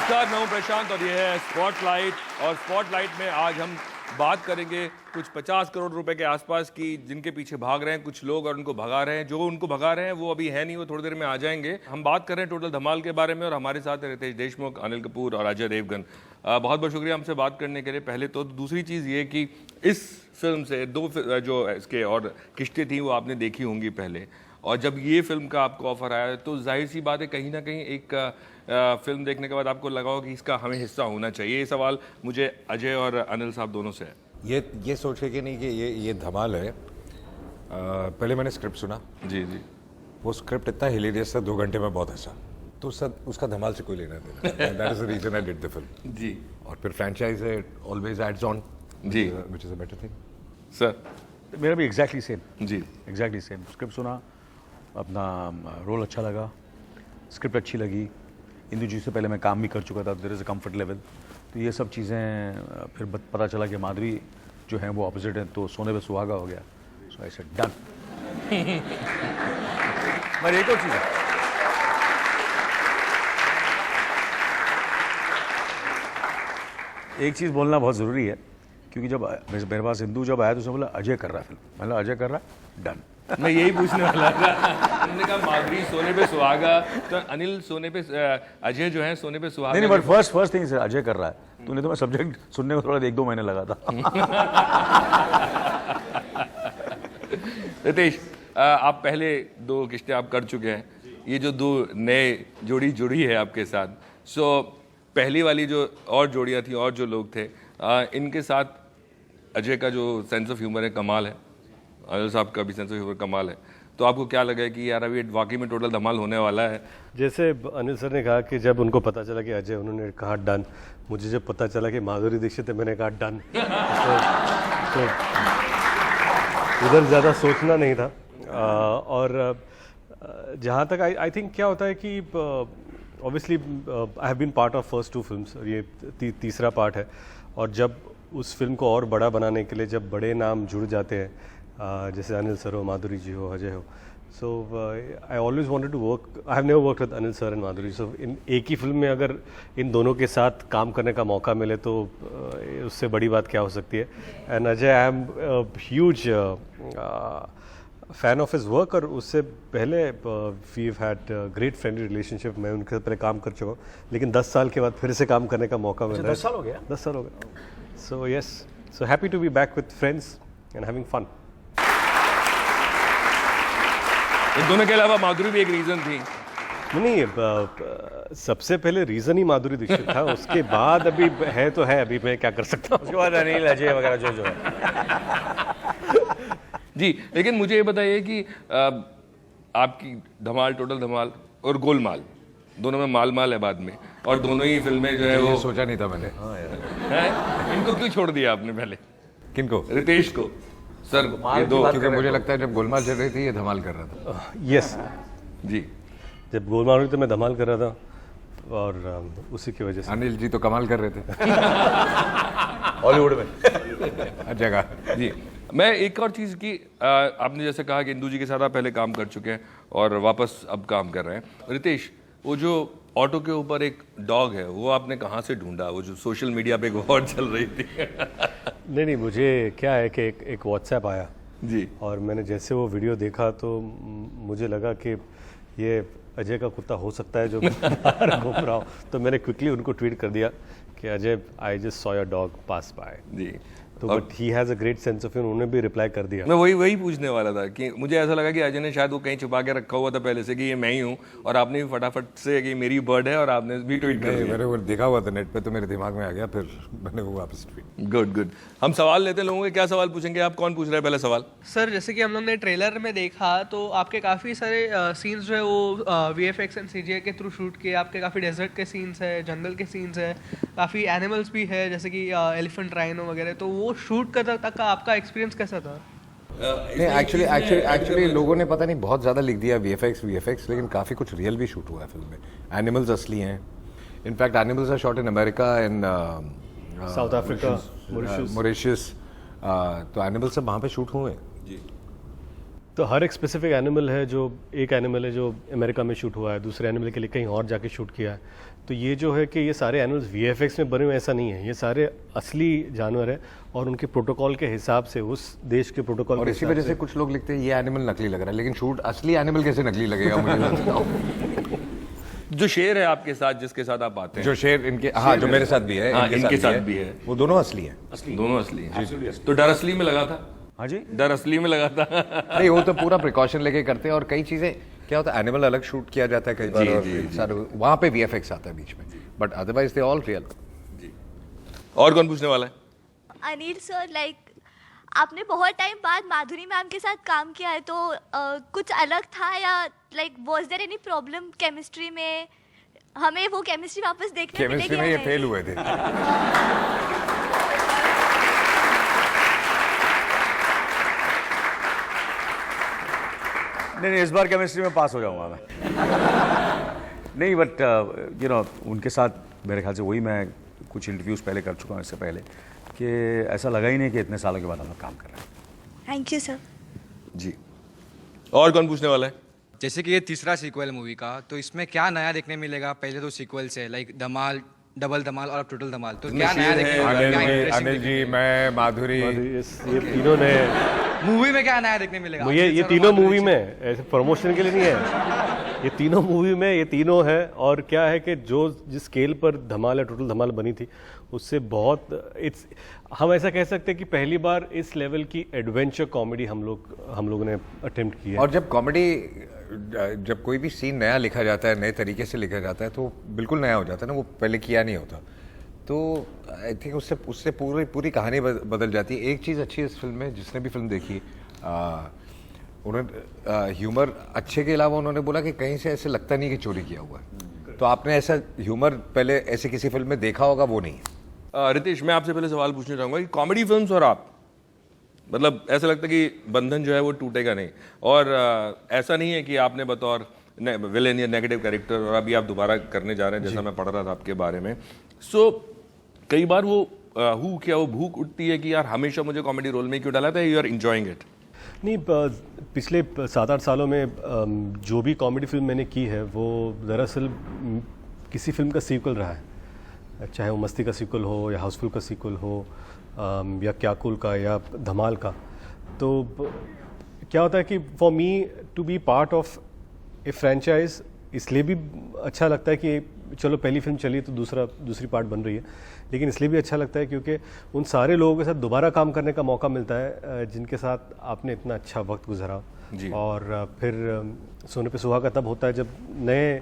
नमस्कार, मैं हूं प्रशांत और ये है स्पॉटलाइट। और स्पॉटलाइट में आज हम बात करेंगे कुछ 50 करोड़ रुपए के आसपास की, जिनके पीछे भाग रहे हैं कुछ लोग और उनको भगा रहे हैं। जो उनको भगा रहे हैं वो अभी है नहीं, वो थोड़ी देर में आ जाएंगे। हम बात कर रहे हैं टोटल धमाल के बारे में और हमारे साथ है रितेश देशमुख, अनिल कपूर और अजय देवगन। बहुत बहुत शुक्रिया हमसे बात करने के लिए। पहले तो दूसरी चीज़ ये कि इस फिल्म से दो जो इसके और किश्तें थी वो आपने देखी होंगी पहले, और जब ये फिल्म का आपको ऑफर आया तो जाहिर सी बात है कहीं ना कहीं एक फिल्म देखने के बाद आपको लगा हो कि इसका हमें हिस्सा होना चाहिए। ये सवाल मुझे अजय और अनिल साहब दोनों से है। ये सोच के कि नहीं कि ये धमाल है। पहले मैंने स्क्रिप्ट सुना। जी जी। वो स्क्रिप्ट इतना हिलेरियस था, 2 घंटे में बहुत हंसा। तो सब उसका धमाल से कोई लेना देना। That is the reason I did the film. जी। और फिर फ्रेंचाइज है, ऑलवेज एड्स ऑन जी, which is a better thing. Sir मेरा भी एग्जैक्टली सेम। जी, एग्जैक्टली सेम। स्क्रिप्ट सुना, अपना रोल अच्छा लगा, स्क्रिप्ट अच्छी लगी। इंदु जी से पहले मैं काम भी कर चुका था, there is a comfort level. तो ये सब चीज़ें फिर पता चला कि माधुरी जो है वो ऑपोजिट है, तो सोने पे सुहागा हो गया। सो आई सेड डन। मगर एक और चीज़ है, एक चीज़ बोलना बहुत ज़रूरी है, क्योंकि जब मेरे पास इंदु जब आया तो उसने बोला अजय कर रहा है फिल्म। मतलब अजय कर रहा है, डन। मैं यही पूछने वाला था। उन्होंने कहा माधुरी सोने पे सुहागा, तो अनिल सोने पे, अजय जो है सोने पे सुहागा। नहीं, बट फर्स्ट थिंग से अजय कर रहा है। तूने तो मैं सब्जेक्ट सुनने को थोड़ा 1-2 महीने लगा था। रितेश, आप पहले 2 किश्तें आप कर चुके हैं, ये जो 2 नए जोड़ी जुड़ी है आपके साथ, सो पहली वाली जो और जोड़ियां थी और जो लोग थे, इनके साथ अजय का जो सेंस ऑफ ह्यूमर है कमाल है, अनिल साहब का भी सेंस ऑफ ह्यूमर कमाल है। तो आपको क्या लगा कि यार अभी वाकई में टोटल धमाल होने वाला है? जैसे अनिल सर ने कहा कि जब उनको पता चला कि अजय, उन्होंने कहा डन। मुझे जब पता चला कि माधुरी दीक्षित है, मैंने कहा डन। तो उधर ज़्यादा सोचना नहीं था। और जहाँ तक आई थिंक क्या होता है कि obviously I have been part of first 2 films, और ये तीसरा पार्ट है। और जब उस फिल्म को और बड़ा बनाने के लिए जब बड़े नाम जुड़ जाते हैं, जैसे अनिल सर हो, माधुरी जी हो, अजय हो, so I always wanted to work. I have never worked with Anil sir and Madhuri. So in एक ही फिल्म में अगर इन दोनों के साथ काम करने का मौका मिले तो उससे बड़ी बात क्या हो सकती है। And Ajay, I am huge fan of his work. और उससे पहले we have had great friendly relationship. मैं उनके साथ पहले काम कर चुका हूँ, लेकिन 10 साल के बाद फिर से काम करने का मौका मिल रहा है। 10 साल हो गया? 10 साल हो गया। So yes, so happy to be back with friends and having fun. इन दोनों के अलावा माधुरी भी एक रीजन थी। नहीं, सबसे पहले रीजन ही माधुरी दीक्षित था। उसके बाद अभी है तो है, अभी मैं क्या कर सकता हूँ। उसके बाद अनिल, अजय वगैरह जो है। जी, लेकिन मुझे ये बताइए कि आपकी धमाल, टोटल धमाल और गोलमाल, दोनों में माल है बाद में, और दोनों ही फिल्में जो है वो सोचा नहीं था मैंने। है। इनको क्यों छोड़ दिया आपने पहले? किनको? रितेश को। सर ये 2, क्योंकि मुझे लगता है जब गोलमाल चल रही थी ये धमाल कर रहा था। यस, जी। जब गोलमाल हुई तो मैं धमाल कर रहा था, और उसी की वजह से अनिल जी तो कमाल कर रहे थे हॉलीवुड में। जगह। जी, मैं एक और चीज़ की, आपने जैसे कहा कि इंदु जी के साथ आप पहले काम कर चुके हैं और वापस अब काम कर रहे हैं। रितेश, वो जो ऑटो के ऊपर एक डॉग है, वो आपने कहाँ से ढूंढा? वो जो सोशल मीडिया पे एक वॉर चल रही थी। नहीं, मुझे क्या है कि एक व्हाट्सएप आया जी, और मैंने जैसे वो वीडियो देखा तो मुझे लगा कि ये अजय का कुत्ता हो सकता है जो बाहर घूम रहा हो। तो मैंने क्विकली उनको ट्वीट कर दिया कि Ajay, I just saw your dog pass by. जी। तो but he has a great sense of humour. उन्होंने भी रिप्लाई कर दिया। मैं वही पूछने वाला था कि मुझे ऐसा लगा कि अजय ने शायद वो कहीं छुपा के रखा हुआ था पहले से कि ये मैं ही हूँ, और आपने भी फटाफट से कि मेरी बर्ड है, और आपने भी ट्वीट कर दिया। मैंने वो देखा हुआ था नेट पे, तो मेरे दिमाग में आ गया, फिर मैंने वो वापस ट्वीट। गुड। हम सवाल लेते हैं लोगों के। क्या सवाल पूछेंगे आप? कौन पूछ रहा है पहला सवाल? सर, जैसे कि हम लोग ने ट्रेलर में देखा तो आपके काफ़ी सारे सीन्स जो है वो VFX एंड CGI के थ्रू शूट किए। आपके काफ़ी डेजर्ट के सीन्स है, जंगल के सीन्स है, काफ़ी एनिमल्स भी है जैसे कि एलिफेंट, राइनो वगैरह। तो वो शूट करता तक का आपका एक्सपीरियंस कैसा था? नहीं, एक्चुअली लोगों ने पता नहीं बहुत ज़्यादा लिख दिया VFX, लेकिन काफ़ी कुछ रियल भी शूट हुआ है फिल्म में। एनिमल्स असली हैं। In fact animals are shot in America and South Africa, Mauritius. तो एनिमल्स सब वहाँ पे शूट हुए हैं। जी। तो हर एक स्पेसिफिक एनिमल है, जो एक एनिमल है जो अमेरिका में शूट हुआ है, दूसरे एनिमल के लिए कहीं और जाके शूट किया है। तो ये जो है कि ये सारे एनिमल्स वीएफएक्स में बने हुए ऐसा नहीं है, ये सारे असली जानवर है और उनके प्रोटोकॉल के हिसाब से, उस देश के प्रोटोकॉल और के इसी हिसाब वजह से से। कुछ लोग लिखते हैं ये एनिमल नकली लग रहा है, लेकिन शूट असली एनिमल कैसे नकली लगेगा मुझे नहीं बताओ। जो शेर है आपके साथ, जिसके साथ आप आते हैं, जो शेर इनके, हाँ, जो मेरे साथ भी है, हाँ, इनके साथ भी है, वो दोनों असली हैं। दोनों असली हैं। तो डर असली में लगा था? हाँ जी, डर असली में लगा था? नहीं, वो तो पूरा प्रिकॉशन लेके करते हैं, और कई चीजें क्या होता है, एनिमल अलग शूट किया जाता है कई बार, और सारे वहाँ पे वीएफएक्स आता है बीच में, but otherwise they all real. और कौन पूछने वाला है? अनिल सर, लाइक आपने बहुत टाइम बाद माधुरी मैम के साथ काम किया है, तो कुछ अलग था या like was there any problem chemistry में? हमें वो केमिस्ट्री वापस देखने मिलेगी? केमिस्ट्री में ये फेल हुए थे। नहीं, इस बार केमिस्ट्री में पास हो जाऊंगा मैं। नहीं, बट यू नो, उनके साथ मेरे ख्याल से वही मैं कुछ इंटरव्यूज़ पहले कर चुका हूँ इससे पहले, कि ऐसा लगा ही नहीं कि इतने सालों के बाद हम लोग काम कर रहे हैं। Thank you sir. जी, और कौन पूछने वाला है? जैसे कि ये तीसरा सीक्वल मूवी का, तो इसमें क्या नया देखने मिलेगा? पहले तो सीक्वल से लाइक धमाल, डबल धमाल और अब टोटल धमाल, तो क्या नया देखने मिलेगा? क्या interesting अनिल जी, मैं, माधुरी, ये तीनों ने, मूवी में क्या नया देखने मिलेगा? ये तीनों मूवी में ऐसे प्रमोशन के लिए नहीं है, ये तीनों मूवी में ये तीनों है। और क्या है कि जो जिस स्केल पर धमाल या टोटल धमाल बनी थी, उससे बहुत हम ऐसा कह सकते हैं कि पहली बार इस लेवल की एडवेंचर कॉमेडी हम लोगों ने अटेम्प्ट की है। और जब कॉमेडी, जब कोई भी सीन नया लिखा जाता है, नए तरीके से लिखा जाता है, तो बिल्कुल नया हो जाता है ना, वो पहले किया नहीं होता। तो आई थिंक उससे पूरी कहानी बदल जाती है। एक चीज़ अच्छी है इस फिल्म में, जिसने भी फिल्म देखी, उन्होंने ह्यूमर अच्छे के अलावा उन्होंने बोला कि कहीं से ऐसे लगता नहीं कि चोरी किया हुआ है। तो आपने ऐसा ह्यूमर पहले ऐसे किसी फिल्म में देखा होगा, वो नहीं है। रितेश, मैं आपसे पहले सवाल पूछना चाहूंगा कि कॉमेडी फिल्म्स और आप, मतलब ऐसा लगता है कि बंधन जो है वो टूटेगा नहीं, और ऐसा नहीं है कि आपने बतौर विलेन या नेगेटिव कैरेक्टर, और अभी आप दोबारा करने जा रहे हैं, जैसा मैं पढ़ रहा था आपके बारे में, सो कई बार वो वो भूख उठती है कि यार हमेशा मुझे कॉमेडी रोल में क्यों डाला था, यू आर एंजॉयिंग इट? नहीं, पिछले 7-8 सालों में जो भी कॉमेडी फिल्म मैंने की है, वो दरअसल किसी फिल्म का सीक्वल रहा है, चाहे वो मस्ती का सीक्वल हो या हाउसफुल का सीक्वल हो, या क्या कुल का या धमाल का। तो क्या होता है कि for me to be part of a franchise इसलिए भी अच्छा लगता है कि चलो पहली फिल्म चली तो दूसरी पार्ट बन रही है, लेकिन इसलिए भी अच्छा लगता है क्योंकि उन सारे लोगों के साथ दोबारा काम करने का मौका मिलता है जिनके साथ आपने इतना अच्छा वक्त गुजारा। और फिर सोने पे सुहागा तब होता है जब नए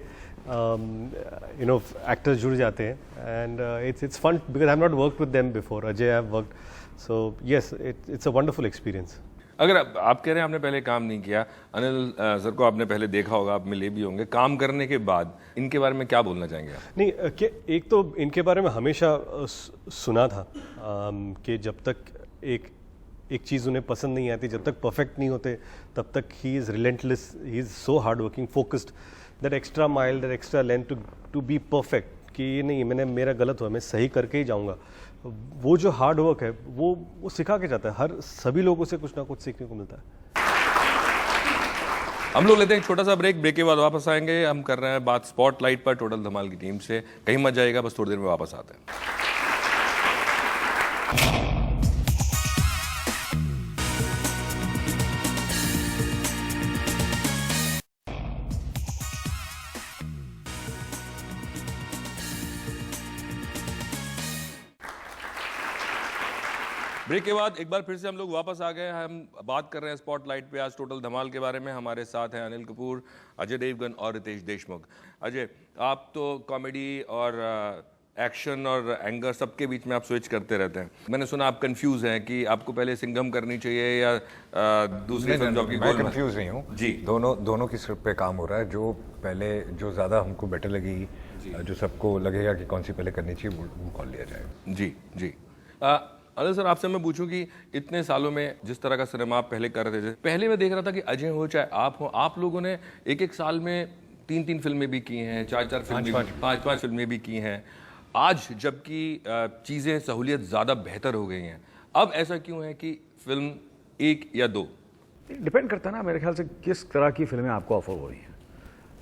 एक्टर्स जुड़ जाते हैं, and it's fun because I have not worked with them before. Ajay I have worked, so yes, it's a wonderful experience. अगर आप कह रहे हैं आपने पहले काम नहीं किया, अनिल सर को आपने पहले देखा होगा, आप मिले भी होंगे, काम करने के बाद इनके बारे में क्या बोलना चाहेंगे आप? नहीं, एक तो इनके बारे में हमेशा सुना था कि जब तक एक चीज़ उन्हें पसंद नहीं आती, जब तक परफेक्ट नहीं होते, तब तक he is relentless, he is so hard working, focused, that extra mile, that extra length to be perfect, कि ये नहीं मेरा गलत हुआ, मैं सही करके ही जाऊँगा। वो जो हार्ड वर्क है वो सिखा के जाता है, सभी लोगों से कुछ ना कुछ सीखने को मिलता है। हम लोग लेते हैं एक छोटा सा ब्रेक के बाद वापस आएंगे। हम कर रहे हैं बात स्पॉटलाइट पर टोटल धमाल की टीम से, कहीं मत जाएगा, बस थोड़ी देर में वापस आते हैं। ब्रेक के बाद एक बार फिर से हम लोग वापस आ गए। हम बात कर रहे हैं स्पॉटलाइट पे आज टोटल धमाल के बारे में। हमारे साथ हैं अनिल कपूर, अजय देवगन और रितेश देशमुख। अजय, आप तो कॉमेडी और एक्शन और एंगर सबके बीच में आप स्विच करते रहते हैं। मैंने सुना आप कंफ्यूज हैं कि आपको पहले सिंघम करनी चाहिए या दूसरी फिल्म जो आपकी मैं कंफ्यूज नहीं हूँ जी। दोनों की स्क्रिप्ट पे काम हो रहा है। जो ज़्यादा हमको बेटर लगेगी, जो सबको लगेगा कि कौन सी पहले करनी चाहिए, वो कॉल लिया जाएगा। जी जी। अनिल सर, आपसे मैं पूछूं कि इतने सालों में जिस तरह का सिनेमा आप पहले कर रहे थे, पहले मैं देख रहा था कि अजय हो चाहे आप हो, आप लोगों ने एक साल में 3 फिल्में भी की हैं, 4 फिल्में, 5 फिल्में भी की हैं। आज जबकि चीज़ें सहूलियत ज़्यादा बेहतर हो गई हैं, अब ऐसा क्यों है कि फिल्म 1 या 2 डिपेंड करता है ना मेरे ख्याल से किस तरह की फिल्में आपको ऑफर हो रही हैं।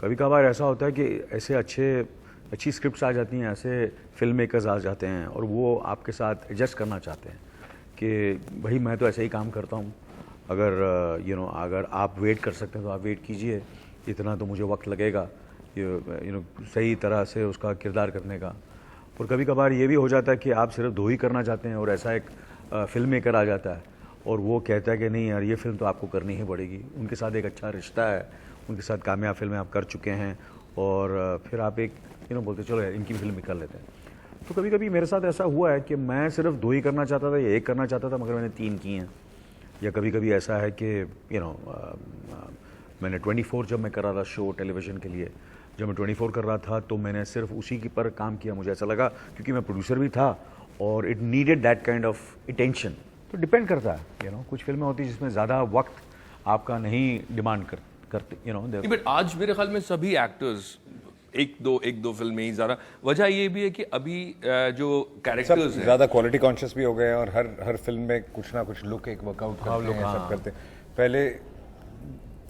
कभी कभार ऐसा होता है कि ऐसे अच्छी स्क्रिप्ट्स आ जाती हैं, ऐसे फिल्म मेकर्स आ जाते हैं और वो आपके साथ एडजस्ट करना चाहते हैं कि भाई मैं तो ऐसे ही काम करता हूँ, अगर अगर आप वेट कर सकते हैं तो आप वेट कीजिए, इतना तो मुझे वक्त लगेगा सही तरह से उसका किरदार करने का। और कभी कभार ये भी हो जाता है कि आप सिर्फ 2 ही करना चाहते हैं और ऐसा एक फिल्म मेकर आ जाता है और वो कहता है कि नहीं यार ये फिल्म तो आपको करनी ही पड़ेगी। उनके साथ एक अच्छा रिश्ता है, उनके साथ कामयाब फिल्में आप कर चुके हैं और फिर आप एक बोलते चलो यार इनकी फिल्म भी कर लेते हैं। तो कभी कभी मेरे साथ ऐसा हुआ है कि मैं सिर्फ 2 ही करना चाहता था या 1 करना चाहता था, मगर मैंने 3 की हैं। या कभी कभी ऐसा है कि मैंने 24 जब मैं कर रहा था शो टेलीविज़न के लिए, जब मैं 24 कर रहा था तो मैंने सिर्फ उसी के पर काम किया। मुझे ऐसा लगा क्योंकि मैं प्रोड्यूसर भी था और it needed that kind of attention. तो डिपेंड करता है कुछ फिल्में होती हैं जिसमें ज़्यादा वक्त आपका नहीं डिमांड करते बट आज मेरे ख्याल में सभी एक्टर्स एक दो फिल्में ही ज़्यादा। वजह ये भी है कि अभी जो कैरेक्टर्स हैं ज़्यादा क्वालिटी कॉन्शियस भी हो गए हैं और हर फिल्म में कुछ ना कुछ लुक एक वर्कआउट करते हैं, सब करते हैं। पहले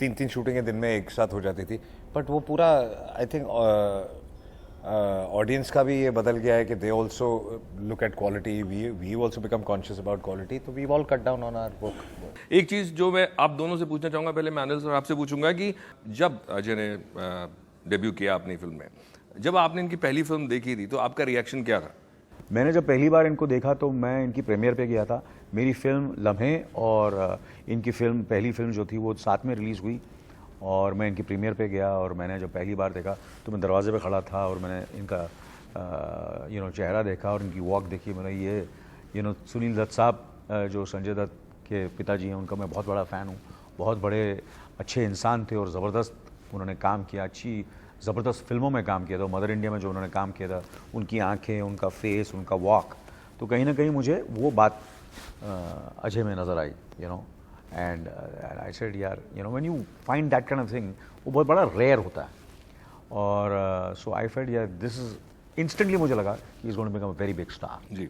3 शूटिंगें दिन में एक साथ हो जाती थी, बट वो पूरा आई थिंक ऑडियंस का भी ये बदल गया है कि they also look at quality, we also become conscious about quality, तो we all cut down on our work. एक चीज़ जो मैं आप दोनों से पूछना चाहूँगा, पहले मैं अनिल सर आपसे पूछूंगा कि जब अजय ने डेब्यू किया अपनी फिल्म में, जब आपने इनकी पहली फिल्म देखी थी तो आपका रिएक्शन क्या था? मैंने जब पहली बार इनको देखा तो मैं इनकी प्रीमियर पे गया था। मेरी फिल्म लम्हे और इनकी फिल्म पहली फिल्म जो थी वो साथ में रिलीज़ हुई और मैं इनकी प्रीमियर पे गया और मैंने जब पहली बार देखा तो मैं दरवाजे पे खड़ा था और मैंने इनका चेहरा देखा और इनकी वॉक देखी। मैंने ये सुनील दत्त साहब जो संजय दत्त के पिताजी हैं उनका मैं बहुत बड़ा फ़ैन हूँ। बहुत बड़े अच्छे इंसान थे और ज़बरदस्त उन्होंने काम किया, अच्छी ज़बरदस्त फिल्मों में काम किया था। मदर इंडिया में जो उन्होंने काम किया था, उनकी आंखें, उनका फेस, उनका वॉक, तो कहीं ना कहीं मुझे वो बात अजय में नज़र आई एंड आई सेड यार when you find that kind of thing, वो बहुत बड़ा रेयर होता है। और सो आई फेल्ट यार दिस इज इंस्टेंटली मुझे लगा he is going to become a very big star. जी,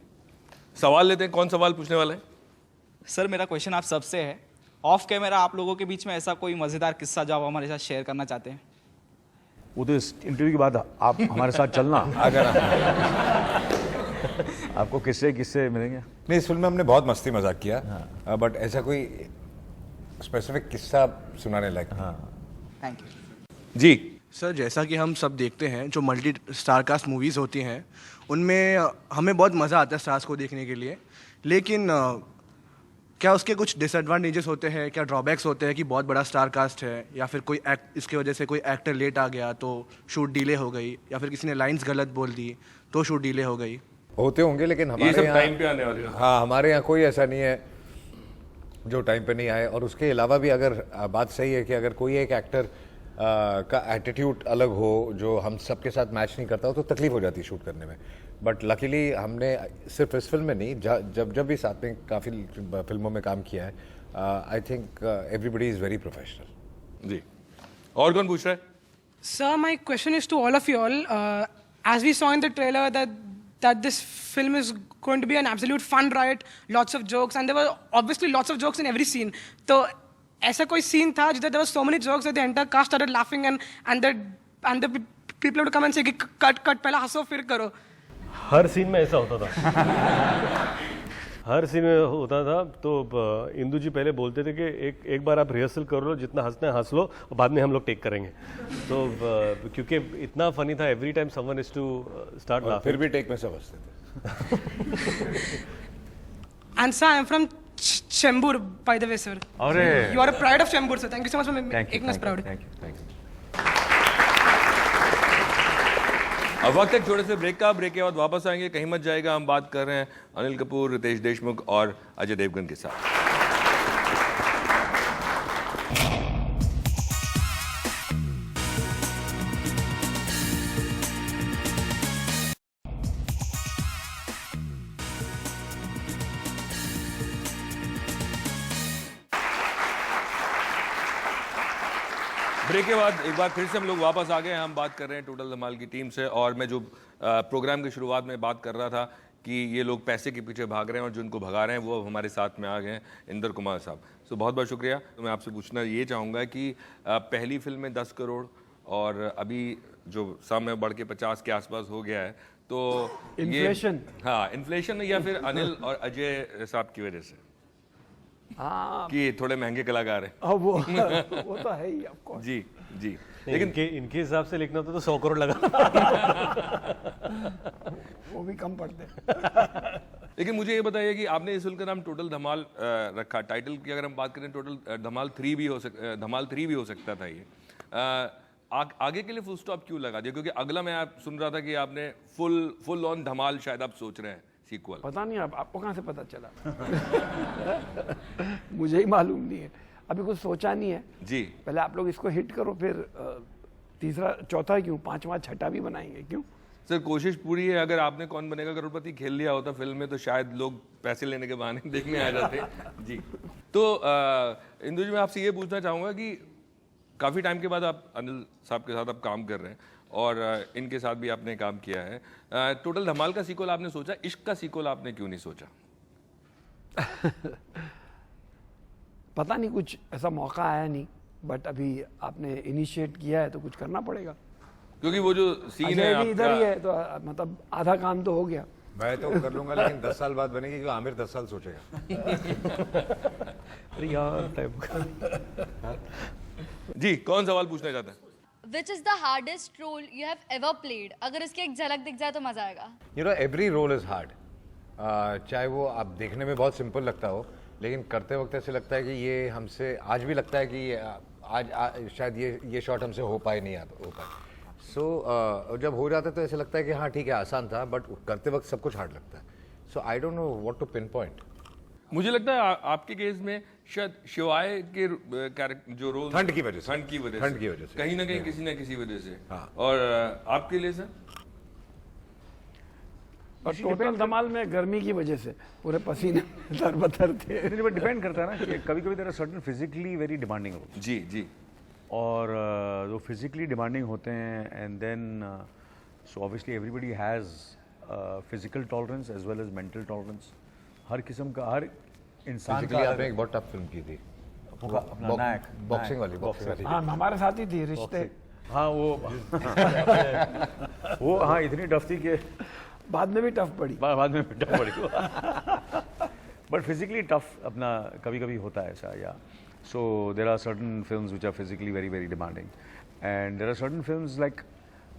सवाल लेते हैं। कौन सवाल पूछने वाला है? सर मेरा क्वेश्चन आप सबसे है, ऑफ कैमरा आप लोगों के बीच में ऐसा कोई मज़ेदार किस्सा जो आप हमारे साथ शेयर करना चाहते हैं? वो तो इस इंटरव्यू के बाद आप हमारे साथ चलना अगर आपको किस्से मिलेंगे। नहीं, इस फिल्म में हमने बहुत मस्ती मजाक किया, बट ऐसा कोई स्पेसिफिक किस्सा सुनाने लायक। Thank you. जी सर, जैसा कि हम सब देखते हैं जो मल्टी स्टार कास्ट मूवीज़ होती हैं उनमें हमें बहुत मज़ा आता है स्टार्स को देखने के लिए, लेकिन क्या उसके कुछ डिसएडवांटेजेस होते हैं, क्या ड्रॉबैक्स होते हैं कि बहुत बड़ा स्टार कास्ट है या फिर कोई इसकी वजह से कोई एक्टर लेट आ गया तो शूट डिले हो गई या फिर किसी ने लाइंस गलत बोल दी तो शूट डिले हो गई? होते होंगे, लेकिन ये हमारे सब यहाँ टाइम पे आने वाले हैं। हाँ, हमारे यहाँ कोई ऐसा नहीं है जो टाइम पे नहीं आए। और उसके अलावा भी अगर बात सही है कि अगर कोई एक एक्टर का एटीट्यूड अलग हो जो हम सबके साथ मैच नहीं करता हो तो तकलीफ हो जाती है शूट करने में। बट लकीली हमने सिर्फ इस फिल्म में नहीं, जब भी साथ में काफ़ी फिल्मों में काम किया है, I think everybody is very professional. जी, और कौन पूछ रहा है? Sir, my question is to all of you all. As we saw in the trailer that this film is going to be an absolute fun riot, lots of jokes, and there were obviously lots of jokes in every scene. So, ऐसा कोई scene था जिधर there were so many jokes that the entire cast started laughing and the people would come and say कि cut पहला हंसो फिर करो. हर scene में ऐसा होता था। हर सीन में होता था तो इंदू जी पहले बोलते थे कि एक बार आप रिहर्सल कर लो, जितना हंसना है हंस लो और बाद में हम लोग टेक करेंगे। तो क्योंकि इतना फनी था, every time someone is to start laughing. फिर भी टेक में सब हंसते थे। And sir, I'm from Chembur, by the way, sir. अरे You are a pride of Chembur, sir. Thank you so much for making us proud. Thank you. अब वक्त एक छोटे से ब्रेक का, ब्रेक के बाद वापस आएंगे, कहीं मत जाएगा। हम बात कर रहे हैं अनिल कपूर, रितेश देशमुख और अजय देवगन के साथ। ब्रेक के बाद एक बार फिर से हम लोग वापस आ गए हैं। हम बात कर रहे हैं टोटल धमाल की टीम से, और मैं जो प्रोग्राम की शुरुआत में बात कर रहा था कि ये लोग पैसे के पीछे भाग रहे हैं और जिनको भगा रहे हैं वो अब हमारे साथ में आ गए हैं, इंदर कुमार साहब। सो बहुत बहुत शुक्रिया। तो मैं आपसे पूछना ये चाहूँगा कि पहली फिल्म में 10 करोड़ और अभी जो सामने बढ़ के 50 के आसपास हो गया है, तो इन्फ्लेशन, हाँ इन्फ्लेशन या फिर अनिल और अजय साहब की वजह से हाँ कि थोड़े महंगे कलाकार हैं? वो तो है ही ऑफ कोर्स। जी जी, लेकिन इनके हिसाब से लिखना तो 100 करोड़ लगा। वो भी कम पड़ते हैं। लेकिन मुझे ये बताइए कि आपने इस फिल्म का नाम टोटल धमाल रखा। टाइटल की अगर हम बात करें टोटल धमाल 3 भी हो सकता था ये। आगे के लिए फुल स्टॉप क्यों लगा दिया? क्योंकि अगला मैं आप सुन रहा था कि आपने फुल ऑन धमाल शायद आप सोच रहे हैं सीक्वल। पता नहीं आपको कहाँ से पता चला? मुझे ही मालूम नहीं है, अभी कुछ सोचा नहीं है जी। पहले आप लोग इसको हिट करो, फिर तीसरा चौथा क्यों, पांचवा छठा भी बनाएंगे। क्यों सर, कोशिश पूरी है। अगर आपने कौन बनेगा करोड़पति खेल लिया होता फिल्म में तो शायद लोग पैसे लेने के बहाने देखने आ जाते जी। तो इंदु जी, मैं आपसे ये पूछना चाहूँगा कि काफ़ी टाइम के बाद आप अनिल साहब के साथ आप काम कर रहे हैं और इनके साथ भी आपने काम किया है। टोटल धमाल का सीक्वल आपने सोचा, इश्क का सीक्वल आपने क्यों नहीं सोचा? पता नहीं, कुछ ऐसा मौका आया नहीं, बट अभी आपने इनिशिएट किया है तो कुछ करना पड़ेगा। क्योंकि वो जो सीन है अजय भी इधर ही है तो मतलब आधा काम तो हो गया। मैं तो कर लूंगा, लेकिन 10 साल बाद बनेगी क्योंकि आमिर 10 साल सोचेगा। जी, कौन सवाल पूछना चाहता है? Which is the hardest role you have ever played? अगर इसकी एक झलक दिख जाए तो मजा आएगा। You know, every role is hard. चाहे वो आप देखने में बहुत सिंपल लगता हो, लेकिन करते वक्त ऐसे लगता है कि ये हमसे, आज भी लगता है कि आज शायद ये शॉट हमसे हो पाए नहीं हो पाए। सो जब हो जाता है तो ऐसे लगता है कि हाँ ठीक है, आसान था, बट करते वक्त सब कुछ हार्ड लगता है। So I don't know what to pinpoint. मुझे लगता है आपके केस में शायद शिवाय के कैरेक्टर जो रोल ठंड की वजह से कहीं ना कहीं किसी ना किसी वजह से। हाँ। और आपके लिए सर? और टोटल धमाल में गर्मी की वजह से पूरे पसीने तरबतर थे। डिपेंड करता है ना कि कभी कभी there are certain physically very demanding roles. जी जी। और जो फिजिकली डिमांडिंग होते हैं and then so obviously everybody has physical tolerance as well as mental tolerance. हर किस्म का, हर इंसान का। आपने एक बहुत टफ फिल्म की थी, बॉक्सिंग वाली। हाँ, हमारे साथ ही थी, रिश्ते। हाँ वो हाँ इतनी टफ थी कि बाद में भी टफ पड़ी। बाद में भी टफ पड़ी। बट फिजिकली टफ अपना कभी कभी होता है ऐसा, या so there are certain films which are physically very very demanding and there are certain films like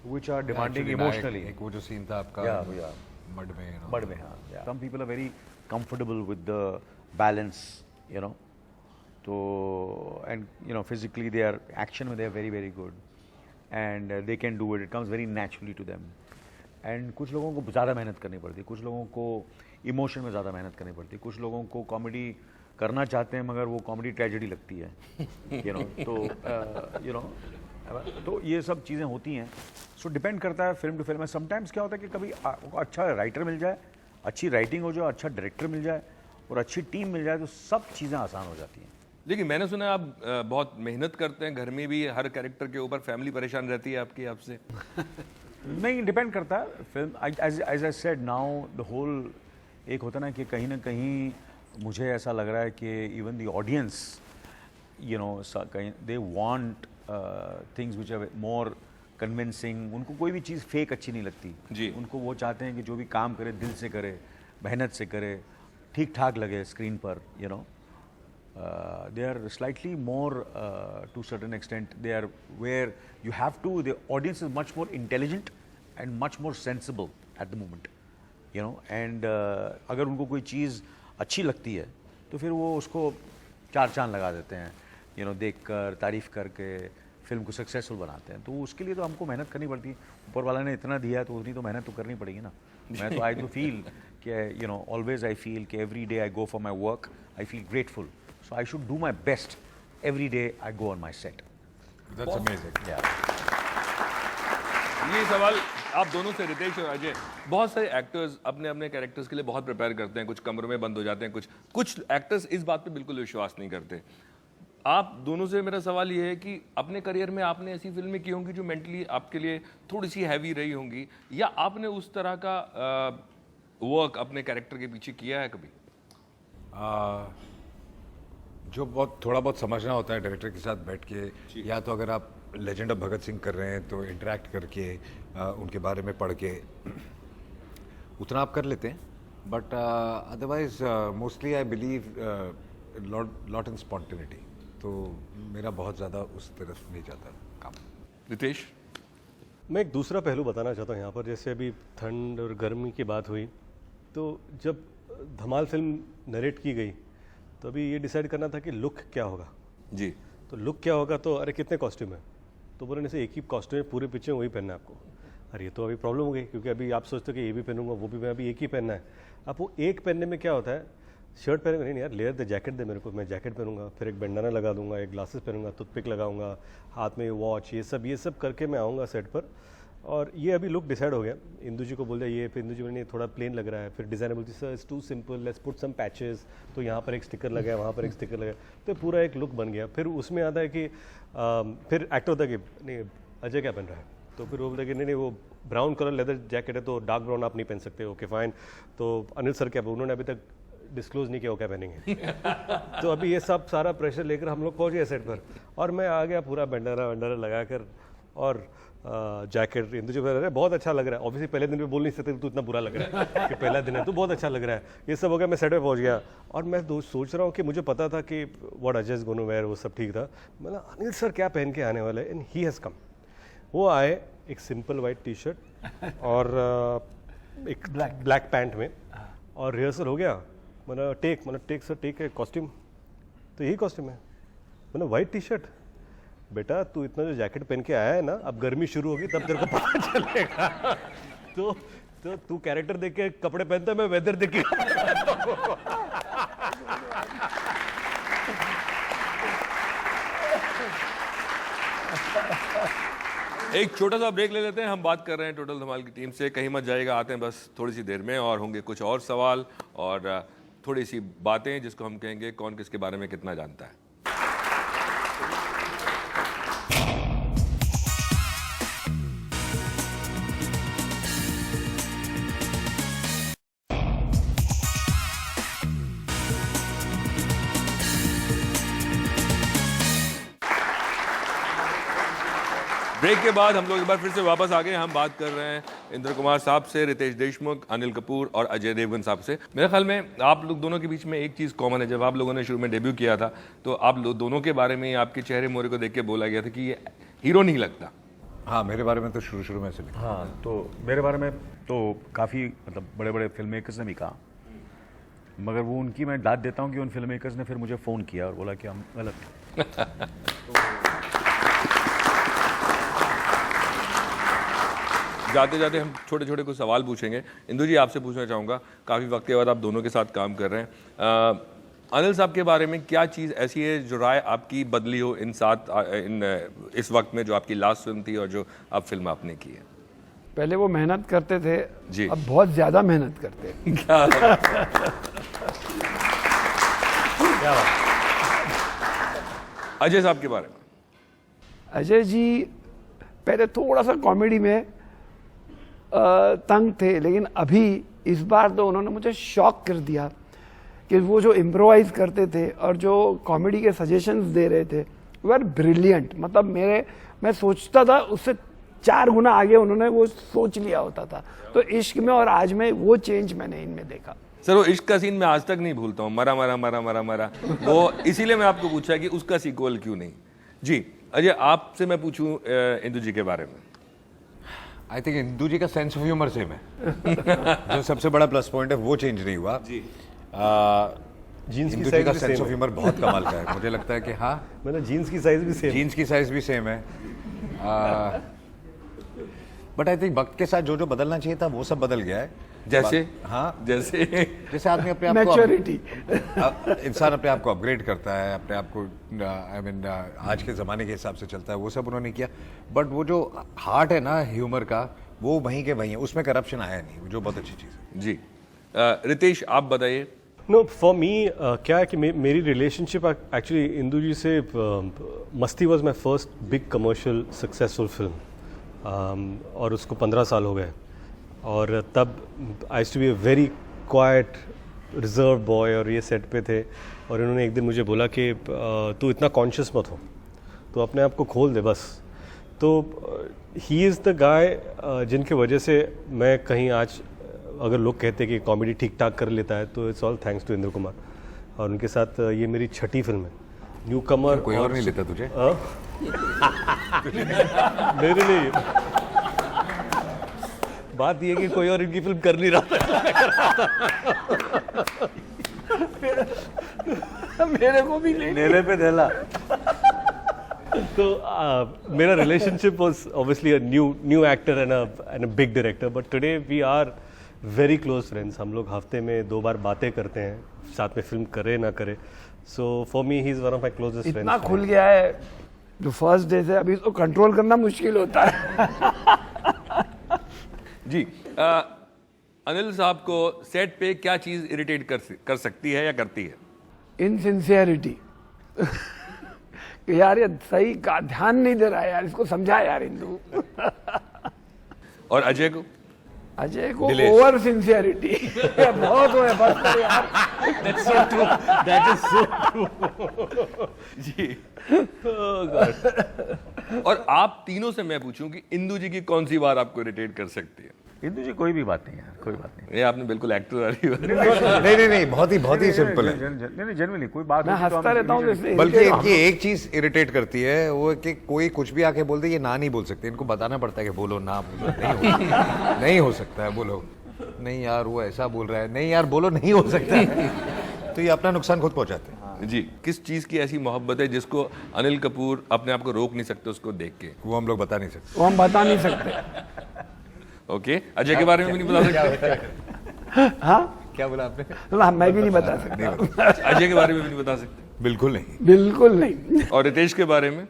which are demanding emotionally. एक वो जो सीन था आपका मड में, हाँ, some people are very comfortable with the balance, you know. So, and you know, physically they are, action में they are very very good, and they can do it. It comes very naturally to them. And कुछ लोगों को ज़्यादा मेहनत करनी पड़ती है, कुछ लोगों को इमोशन में ज़्यादा मेहनत करनी पड़ती है, कुछ लोगों को कॉमेडी करना चाहते हैं मगर वो कॉमेडी ट्रेजेडी लगती है, you know. तो you know, तो ये सब चीज़ें होती हैं। सो डिपेंड करता है फिल्म टू फिल्म में। समटाइम्स क्या होता है कि कभी अच्छा राइटर मिल जाए, अच्छी राइटिंग हो जाए, अच्छा डायरेक्टर मिल जाए और अच्छी टीम मिल जाए तो सब चीज़ें आसान हो जाती हैं। लेकिन मैंने सुना है आप बहुत मेहनत करते हैं घर में भी, हर कैरेक्टर के ऊपर। फैमिली परेशान रहती है आपकी आपसे? नहीं, डिपेंड करता है film. As I said now the whole, एक होता ना कि कहीं ना कहीं मुझे ऐसा लग रहा है कि even the audience, you know, they want things which are more convincing. उनको कोई भी चीज़ फेक अच्छी नहीं लगती जी। उनको वो चाहते हैं कि जो भी काम करे दिल से करे, मेहनत से करे, ठीक ठाक लगे स्क्रीन पर, you know. They are slightly more to certain extent, they are where you have to, the audience is much more intelligent and much more sensible at the moment, you know. And अगर उनको कोई चीज़ अच्छी लगती है तो फिर वो उसको चार चांद लगा देते हैं, यू नो, देख कर, तारीफ़ करके फिल्म को सक्सेसफुल बनाते हैं। तो उसके लिए तो हमको मेहनत करनी पड़ती है। ऊपर वाला ने इतना दिया है तो उतनी तो मेहनत तो करनी पड़ेगी ना। मैं तो आई तो फील कि you know, always I feel कि every day I go for my work, I feel grateful, so I should do my best every day I go on my set. That's amazing. ये सवाल आप दोनों से, रितेश और अजय। बहुत सारे एक्टर्स अपने अपने कैरेक्टर्स के लिए बहुत प्रिपेयर करते हैं, कुछ कमरों में बंद हो जाते हैं, कुछ एक्टर्स इस बात पे बिल्कुल विश्वास नहीं करते। आप दोनों से मेरा सवाल ये है कि अपने करियर में आपने ऐसी फिल्में की होंगी जो मेंटली आपके लिए थोड़ी सी हैवी रही होंगी, या आपने उस तरह का वर्क अपने कैरेक्टर के पीछे किया है कभी? जो बहुत थोड़ा बहुत समझना होता है डायरेक्टर के साथ बैठ के, या तो अगर आप लेजेंड ऑफ भगत सिंह कर रहे हैं तो इंटरेक्ट करके उनके बारे में पढ़ के उतना आप कर लेते हैं, but otherwise mostly I believe lot in spontaneity, तो मेरा बहुत ज़्यादा उस तरफ नहीं जाता काम। रितेश? मैं एक दूसरा पहलू बताना चाहता हूँ यहाँ पर। जैसे अभी ठंड और गर्मी की बात हुई, तो जब धमाल फिल्म नरेट की गई तो अभी ये डिसाइड करना था कि लुक क्या होगा। जी। तो लुक क्या होगा, तो अरे कितने कॉस्ट्यूम है, तो बोले से एक ही कॉस्ट्यूम है पूरे पिक्चर में, वही पहनना है आपको। अरे ये तो अभी प्रॉब्लम हो गई, क्योंकि अभी आप सोचते हो कि ये भी पहनूंगा वो भी, मैं अभी एक ही पहनना है। अब वो एक पहनने में क्या होता है, शर्ट पहनेंगे नहीं यार, लेयर दे, जैकेट दे मेरे को, मैं जैकेट पहनूंगा, फिर एक बैंडाना लगा दूंगा, एक ग्लासेस पहनूंगा, टूथपिक लगाऊंगा, हाथ में वॉच, ये सब करके मैं आऊँगा सेट पर। और ये अभी लुक डिसाइड हो गया। इंदू जी को बोल दिया ये, फिर इंदू जी ने थोड़ा प्लेन लग रहा है, फिर डिज़ाइनर बोलती sir it's too simple, let's put some patches, तो यहाँ पर एक स्टिकर लगा है, वहाँ पर एक स्टिकर लगा है, तो पूरा एक लुक बन गया। फिर उसमें आता है कि फिर एक्टर होता है कि नहीं अजय क्या पहन रहा है, तो फिर वो बोलता है कि नहीं वो ब्राउन कलर लेदर जैकेट है तो डार्क ब्राउन आप नहीं पहन सकते, ओके फाइन। तो अनिल सर क्या, उन्होंने अभी तक डिस्क्लोज नहीं किया वो क्या पहनेंगे। तो अभी ये सब सारा प्रेशर लेकर हम लोग पहुँच गए सेट पर, और मैं आ गया पूरा बैंडाना लगा कर, और जैकेट इंदु जी कह रहे बहुत अच्छा लग रहा है। ऑब्वियसली पहले दिन पे बोल नहीं सकते तू इतना बुरा लग रहा है कि पहला दिन है, तो बहुत अच्छा लग रहा है। ये सब हो गया, मैं सेट पे पहुंच गया, और मैं सोच रहा हूँ कि मुझे पता था कि what Ajay is going to wear, वो सब ठीक था। मतलब अनिल सर क्या पहन के आने वाले, एंड ही हैज़ कम। वो आए एक सिंपल वाइट टी शर्ट और एक ब्लैक पैंट में, और रिहर्सल हो गया। मतलब टेक सर टेक है कॉस्ट्यूम, तो यही कॉस्ट्यूम है, मतलब वाइट टी शर्ट। बेटा तू इतना जो जैकेट पहन के आया है ना, अब गर्मी शुरू होगी तब तेरे को पता चलेगा। तो तू कैरेक्टर देख के कपड़े पहनता है, मैं वेदर देख के। एक छोटा सा ब्रेक ले लेते हैं, हम बात कर रहे हैं टोटल धमाल की टीम से, कहीं मत जाएगा, आते हैं बस थोड़ी सी देर में, और होंगे कुछ और सवाल और थोड़ी सी बातें जिसको हम कहेंगे कौन किसके बारे में कितना जानता है। ब्रेक के बाद हम लोग एक बार फिर से वापस आ गए। हम बात कर रहे हैं इंद्र कुमार साहब से, रितेश देशमुख, अनिल कपूर और अजय देवगन साहब से। मेरे ख्याल में आप लोग दोनों के बीच में एक चीज़ कॉमन है। जब आप लोगों ने शुरू में डेब्यू किया था तो आप लोग दोनों के बारे में आपके चेहरे मोहरे को देख के बोला गया था कि ये हीरो नहीं लगता। हाँ, मेरे बारे में तो शुरू में से लिखा। हाँ, तो मेरे बारे में तो काफ़ी मतलब बड़े बड़े फिल्म मेकर्स ने भी कहा, मगर वो उनकी मैं दाद देता हूँ कि उन फिल्म मेकर्स ने फिर मुझे फ़ोन किया और बोला कि हम गलत। जाते जाते हम छोटे छोटे कुछ सवाल पूछेंगे। इंदु जी आपसे पूछना चाहूँगा, काफ़ी वक्त के बाद आप दोनों के साथ काम कर रहे हैं, अनिल साहब के बारे में क्या चीज़ ऐसी है जो राय आपकी बदली हो इस वक्त में, जो आपकी लास्ट फिल्म थी और जो अब फिल्म आपने की है? पहले वो मेहनत करते थे जी, अब बहुत ज़्यादा मेहनत करते हैं। क्या अजय साहब के बारे में? अजय जी पहले थोड़ा सा कॉमेडी में तंग थे, लेकिन अभी इस बार तो उन्होंने मुझे शॉक कर दिया कि वो जो इम्प्रोवाइज करते थे और जो कॉमेडी के सजेशंस दे रहे थे वो आर ब्रिलियंट। मतलब मैं सोचता था उससे 4 गुना आगे उन्होंने वो सोच लिया होता था। तो इश्क में और आज में वो चेंज मैंने इनमें देखा। सर वो इश्क का सीन मैं आज तक नहीं भूलता हूँ, मरा मरा मरा मरा मरा, वो इसीलिए मैं आपको पूछा कि उसका सीक्वल क्यों नहीं। जी अजय, आपसे मैं पूछूं इंदु जी के बारे में। आई थिंक इंदु जी का सेंस ऑफ ह्यूमर सेम है। जो सबसे बड़ा प्लस पॉइंट है वो चेंज नहीं हुआ जी। जीन्स इंदु जी का सेंस ऑफ ह्यूमर बहुत कमाल का है। मुझे लगता है कि हाँ, मतलब जीन्स की साइज भी सेम है। बट आई थिंक वक्त के साथ जो बदलना चाहिए था वो सब बदल गया है। जैसे जैसे आदमी अपने आप को इंसान अपने आप को अपग्रेड करता है, अपने आप को आई मीन आज के ज़माने के हिसाब से चलता है, वो सब उन्होंने किया। बट वो जो हार्ट है ना ह्यूमर का, वो वहीं के वहीं है, उसमें करप्शन आया नहीं, जो बहुत अच्छी चीज़ है। जी रितेश आप बताइए। नो फॉर मी क्या है कि मेरी रिलेशनशिप एक्चुअली इंदु जी से, Masti was my first big commercial successful film, और उसको 15 साल हो गए। और तब I used to be a very quiet reserve boy, और ये सेट पे थे और इन्होंने एक दिन मुझे बोला कि तू इतना कॉन्शियस मत हो, तो अपने आप को खोल दे बस। तो ही इज़ द गाय जिनकी वजह से मैं कहीं आज, अगर लोग कहते कि कॉमेडी ठीक ठाक कर लेता है, तो it's all thanks to Indra Kumar. और उनके साथ ये मेरी छठी फिल्म है, न्यू कमर। कोई और नहीं लेता तुझे? नहीं, बात ये कि कोई और इनकी फिल्म कर नहीं रहा था। मेरे को भी नहीं, मेरे पे देला। तो मेरा relationship was obviously a new actor and a big director, but today we are very close friends. हम लोग हफ्ते में 2 बार बातें करते हैं, साथ में फिल्म करे ना करे। So for me he is one of my closest friends. इतना खुल गया है जो फर्स्ट डे से, अभी इसको कंट्रोल करना मुश्किल होता है। जी अनिल साहब को सेट पे क्या चीज इरिटेट कर सकती है या करती है? इनसिंसियरिटी। यार ये सही का ध्यान नहीं दे रहा है यार, इसको समझा यार इंदु। और अजय को? अजय को ओवर सिंसियरिटी बहुत हो है बस करो यार। That's so true. That is so true. जी। और आप तीनों से मैं पूछूं कि इंदु जी की कौन सी बात आपको इरिटेट कर सकती है? इंदु जी कोई भी बात नहीं यार, कोई बात नहीं। ये आपने बिल्कुल एक्टर वाली बात। नहीं, बहुत ही सिंपल है। नहीं, जनरली कोई बात मैं हंसता रहता हूँ जैसे। बल्कि ये एक चीज इरिटेट करती है, वो कि कोई कुछ भी आके बोल दे, ये ना नहीं बोल सकते, इनको बताना पड़ता है कि बोलो ना बोलो, नहीं हो सकता है, बोलो नहीं यार वो ऐसा बोल रहा है, नहीं यार बोलो नहीं हो सकता है। तो ये अपना नुकसान खुद पहुंचाते हैं। जी, किस चीज की ऐसी मोहब्बत है जिसको अनिल कपूर अपने आप को रोक नहीं सकते उसको देख के? वो हम लोग बता नहीं सकते। वो हम बता नहीं सकते। ओके, अजय के बारे में भी नहीं बता सकते? हाँ क्या बोला आपने? तो मैं भी नहीं बता सकता। अजय के बारे में भी नहीं बता सकते? बिल्कुल नहीं, बिल्कुल नहीं। और रितेश के बारे में?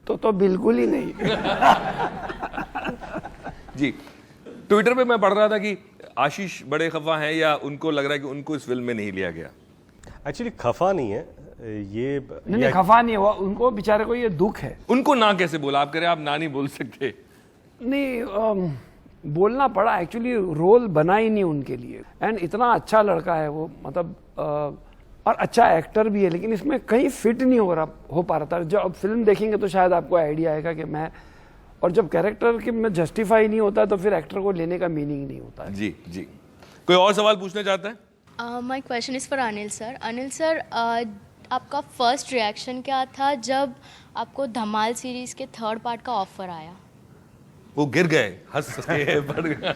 तो बिल्कुल ही नहीं। जी, ट्विटर पे मैं पढ़ रहा था कि आशीष बड़े खफा हैं या उनको लग रहा है कि उनको इस फिल्म में नहीं लिया गया? एक्चुअली खफा नहीं है ये। नहीं, खफा नहीं हुआ, उनको बेचारे को ये दुख है। उनको ना कैसे बोला? आप कह रहे आप ना नहीं बोल सकते? नहीं, बोलना पड़ा, एक्चुअली रोल बना ही नहीं उनके लिए। एंड इतना अच्छा लड़का है वो, मतलब और अच्छा एक्टर भी है, लेकिन इसमें कहीं फिट नहीं हो पा रहा था। जब अब फिल्म देखेंगे तो शायद आपको आइडिया आएगा कि मैं, और जब कैरेक्टर के में जस्टिफाई नहीं होता तो फिर एक्टर को लेने का मीनिंग नहीं होता है। जी जी, कोई और सवाल पूछना चाहता है? My question is for Anil sir. Anil sir, आपका फर्स्ट रिएक्शन क्या था जब आपको धमाल सीरीज के 3rd पार्ट का ऑफर आया? वो गिर गए हंस के बढ़ गया।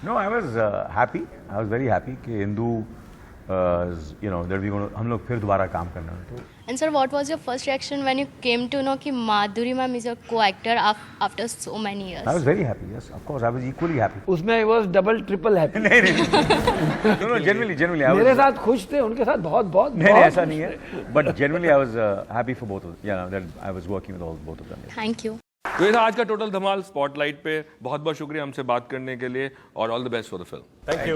No, I was happy. I was very happy कि Indu, you know, that we going to, हम लोग फिर दोबारा काम करना है। तो And sir, what was your first reaction when you came to know कि माधुरी ma'am is your co-actor after so many years? I was very happy. Yes, of course, I was equally happy. उसमें I was double triple happy। No, genuinely, I was. मेरे साथ खुश थे, उनके साथ बहुत नहीं, ऐसा नहीं है। But genuinely, I was happy for both of them. Yeah, that I was working with both of them. Thank you. तो ये था आज का टोटल धमाल स्पॉटलाइट पे। बहुत बहुत शुक्रिया हमसे बात करने के लिए और all the best for the film. Thank you.